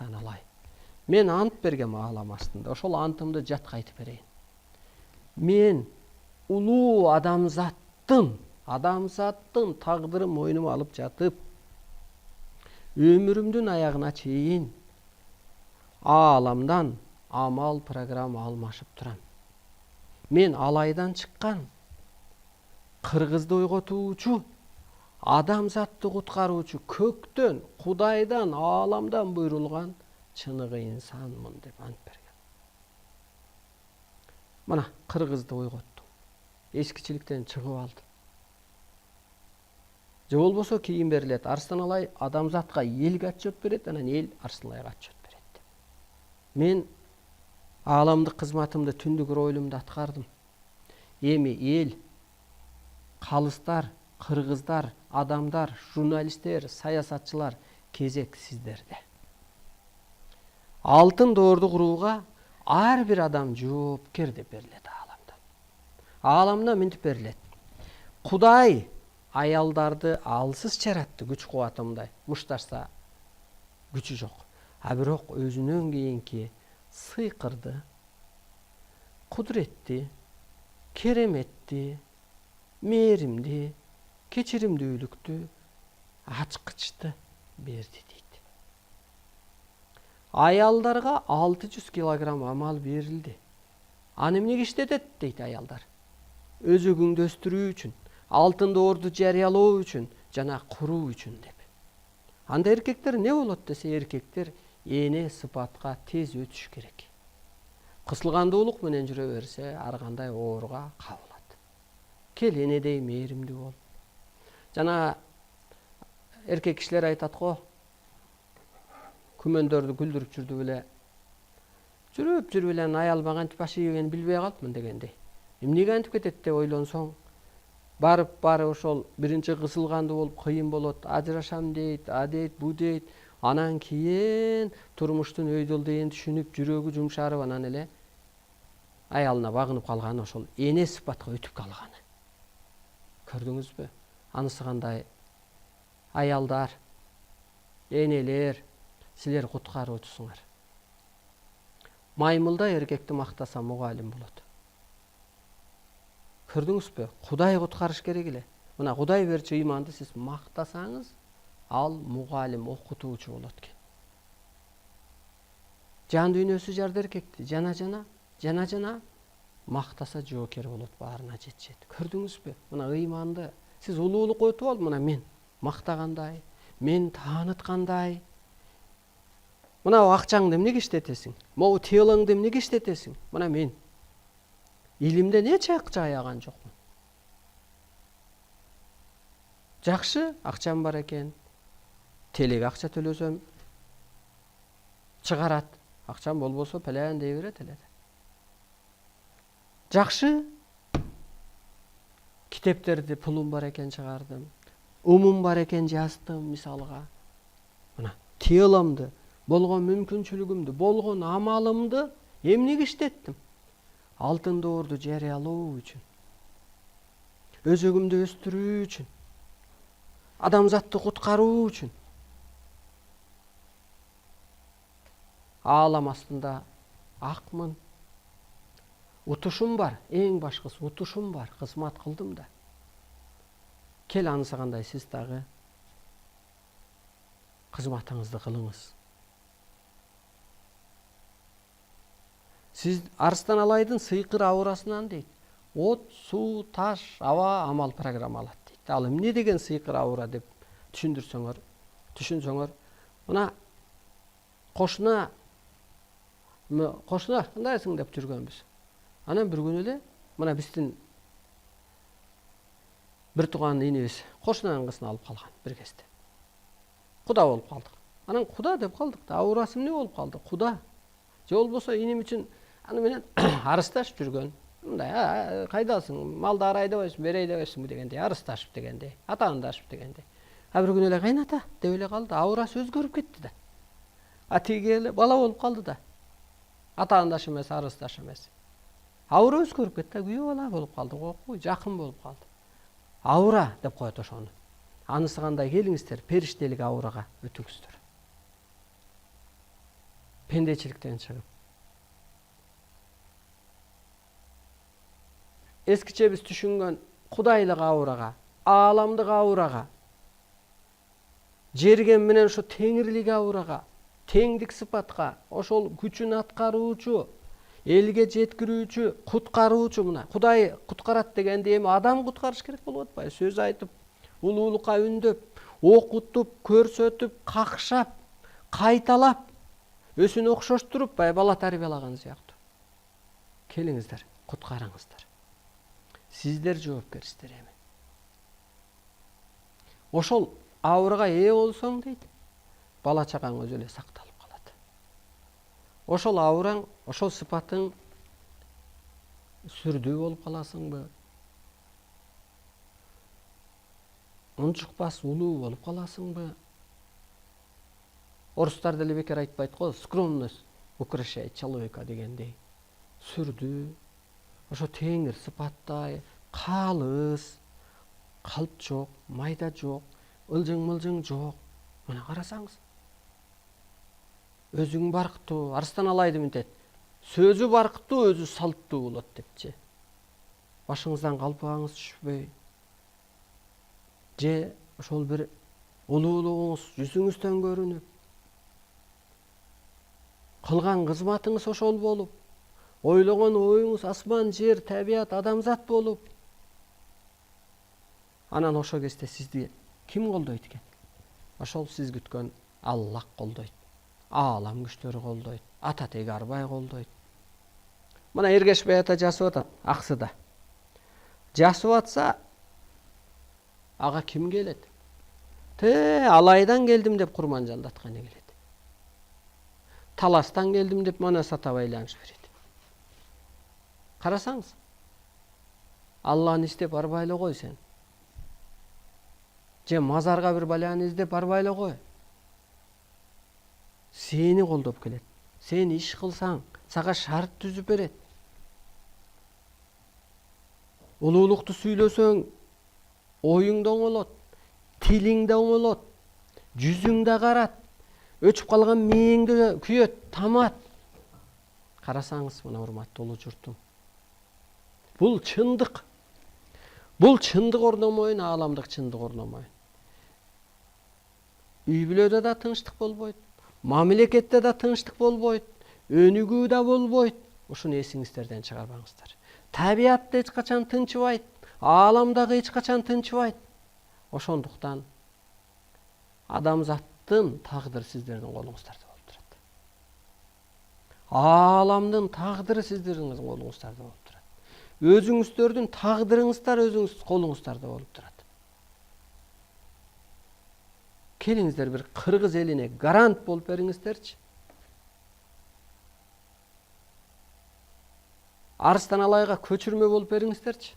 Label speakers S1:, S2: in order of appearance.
S1: Алай. Мен ант бергем аалам астында. Ошол антымды жатка айтып берейин. Мен улуу адамзаттын тагдырын мойнума алып жатып, өмүрүмдүн аягына чейин ааламдан амал программа алмашып турам. Мен Алайдан чыккан, кыргызды ойготуучу, адамзатты куткаруучу, көктөн, Кудайдан, ааламдан буйрулган чыныгы инсанмын деп ант берген. Мына кыргызды ойготтум. Эскичиликтен чыгып алды. Же болбосо кийин берилет. Арстан Алай адамзатка элге отчет берет, анан эл Арстан Алайга отчет берет. Мен ааламдык кызматымды түндүк ройлумду аткардым. Эми эл, калыстар, кыргыздар, адамдар, журналисттер, саясатчылар кезек сиздерде. Алтын доорду курууга ар бир адам жоопкер деп берилет ааламдан. Ааламдан мынтип берилет. Кудай аялдарды алсыз жаратты, күч кубатымдай. Мушташса күчү жок. А бирок өзүнөн кийинки сыйкырды, кудуретти, кереметти, мээримди, кечиримдүүлүктү, ачкычты берди дейт. Аялдарга 600 килограмм амал берилди. Аны эмнеге иштетет дейт аялдар. Өзөгүңдү өстүрүү үчүн, алтын доорду жарыялоо үчүн жана куруу үчүн деп. Анда эркектер не болот десе, эркектер эне сыпатка тез өтүш керек. Кысылгандуулук менен жүрө берсе, ар кандай ооруга кабылат. Кел энедей мээримдүү бол. Жана эркек кишилер айтат го, күмөндөрдү күлдүрүп жүрүп эле аял мага антип аш жегенин билбей калыпмын дегендей. Эмнеге антип кетет деп ойлонсоң, барып ошол биринчи кысылгандуу болуп кыйын болот, ажырашам дейт, а дейт, бу дейт. Анан кийин турмуштун өйдөл деген түшүнүп, жүрөгү жумшарып, анан эле аялына багынып калганы, ошол эне сыпатка өтүп калганы. Көрдүңүзбү? Анысы кандай? Аялдар, энелер, силер куткаруучусуңар. Маймылда эркекти мактаса мугалим болот. Көрдүңүзбү? Кудай куткарыш керек эле. Мына Кудай берчү ыйманды сиз мактасаңыз, ал мугалим, окутуучу болот экен. Жан дүйнөсү жарды эркекти жана мактаса жоокер болот, баарына жетишет. Көрдүңүзбү? Мына ыйманды сиз улуулукка өтүп алып, мына мен мактагандай, мен тааныткандай. Мына акчаңды эмнеге иштетесиң? Могу телоңду эмнеге иштетесиң? Мына мен илимде нече акча аяган жокмун. Жакшы, акчам бар экен. Телеге акча төлөсөм чыгарат. Акчам болбосо пелен дей берет эле. Жакшы, китептерди пулум бар экен чыгардым. Умум бар экен жаздым мисалга. Мына теломду, болгон мүмкүнчүлүгүмдү, болгон амалымды эмнеге иштеттим? Алтын доорду жарыялоо үчүн, өзөгүмдү өстүрүү үчүн, адамзатты куткаруу үчүн. Аалам астында акмын. Утушум бар, эң башкысы утушум бар, кызмат кылдым да. Кел анысы кандай, сиз дагы кызматыңызды кылыңыз. Сиз Арстан Алайдын сыйкыр аурасынан дейт. От, суу, таш, аба амал программалат дейт. Ал эмне деген сыйкыр аура деп түшүнсөңөр, мына кошуна кандайсың деп жүргөнбүз. Анан бир күнү эле мына биздин бир тууган инебиз кошунанын кызын алып калган бир кезде. Куда болуп калдык. Анан куда деп калдык да, аурасы эмне болуп калды? Куда. Же болбосо инем үчүн аны менен арыздашып жүргөн. Мындай, кайдасың? Малды арай дебейсиң, берей дебейсиң дегендей, арыздашып дегендей, атаандашып дегендей. А бир күнү эле кайната деп эле калды. Аурасы өзгөрүп кетти да. А тиги эле бала болуп калды да. Атаандаш эмес, арыздаш эмес. Аура өзгөрүп кетти, күйөө бала болуп калды, кокуй, жакын болуп калды. Аура деп коет ошону. Анысы кандай? Келиңиздер, периштелик аурага өтүңүздөр. Пендечиликтен чыгып. Eskиче биз түшүнгөн кудайлык аурага, ааламдык аурага, жерге менен ошо теңирлик аурага, теңдик сыпатка, ошол күчүн аткаруучу, элге жеткирүүчү, куткаруучу, мына Кудай куткарат дегенде эми адам куткарыш керек болуп атпайбы? Сөз айтып, улуулукка үндөп, окутуп, көрсөтүп, какшап, кайталап, өсүн окшоштуруп, бала тарбиялаган сыяктуу. Келиңиздер, куткарыңыздар. Сиздер жоопкерсиздер эми. Ошол аурага ээ болсоң дейт, бала чагаң өзү эле сакталып калат. Ошол аураң, ошол сыпатың сүрдүү болуп каласыңбы? Унчукпас улуу болуп каласыңбы? Орустар деле бекер айтпайт го, скромность украшает человека дегендей. Сүрдүү, ошо теңир сыпаттай, калыс, калп жок, майда жок, ылжың-мылжың жок. Мына карасаңыз. Өзүң барктуу, Арыстан Алайды мынтет. Сөзү барктуу, өзү салттуу болот депчи. Башыңыздан калпагыңыз түшпөй. Же ошол бир улуулугуңуз жүзүңүздөн көрүнүп, кылган кызматыңыз ошол болуп, ойлогон оюңуз асман, жер, табият, адамзат болуп. Анан ошол кезде сизди ким колдойт экен? Ошол сиз күткөн Аллах колдойт. Аалам күчтөрү колдойт. Ата теги Арбай колдойт. Мына Эргешбай ата жасып атат Аксыда. Жасып атса, ага ким келет? Алайдан келдим деп Курманжалдатканы келет. Таластан келдим деп Манас ата байланыш берет. Карасаңыз, Алланы издеп барбайлы кой сен. Же мазарга бир баланы издеп барбайлы кой. Сени колдоп келет. Сен иш кылсаң, сага шарт түзүп берет. Улуулукту сүйлөсөң, оюң да оңолот, тилиң да оңолот, жүзүң да карат, өчүп калган мээңди күйөт, тамат. Карасаңыз, мына урматтуу улуу журтум. Бул чындык. Бул чындык орномойун, ааламдык чындык орномойун. Үй бүлөдө да тынчтык болбойт, мамлекетте да тынчтык болбойт, өнүгүү да болбойт. Ушуну эсиңиздерден чыгарбаңыздар. Табиатта эч качан тынчыбайт, ааламдагы эч качан тынчыбайт. Ошондуктан адамзаттын тагдыры сиздердин колуңуздарда болуп турат. Ааламдын тагдыры сиздердин колуңуздарда болуп турат. Өзүңүздөрдүн тагдырыңыздар өзүңүз колуңуздарда болуп турат. Келиңиздер бир кыргыз элине гарант болуп бериңиздерчи. Арыстан Алайга көчүрмө болуп бериңиздерчи.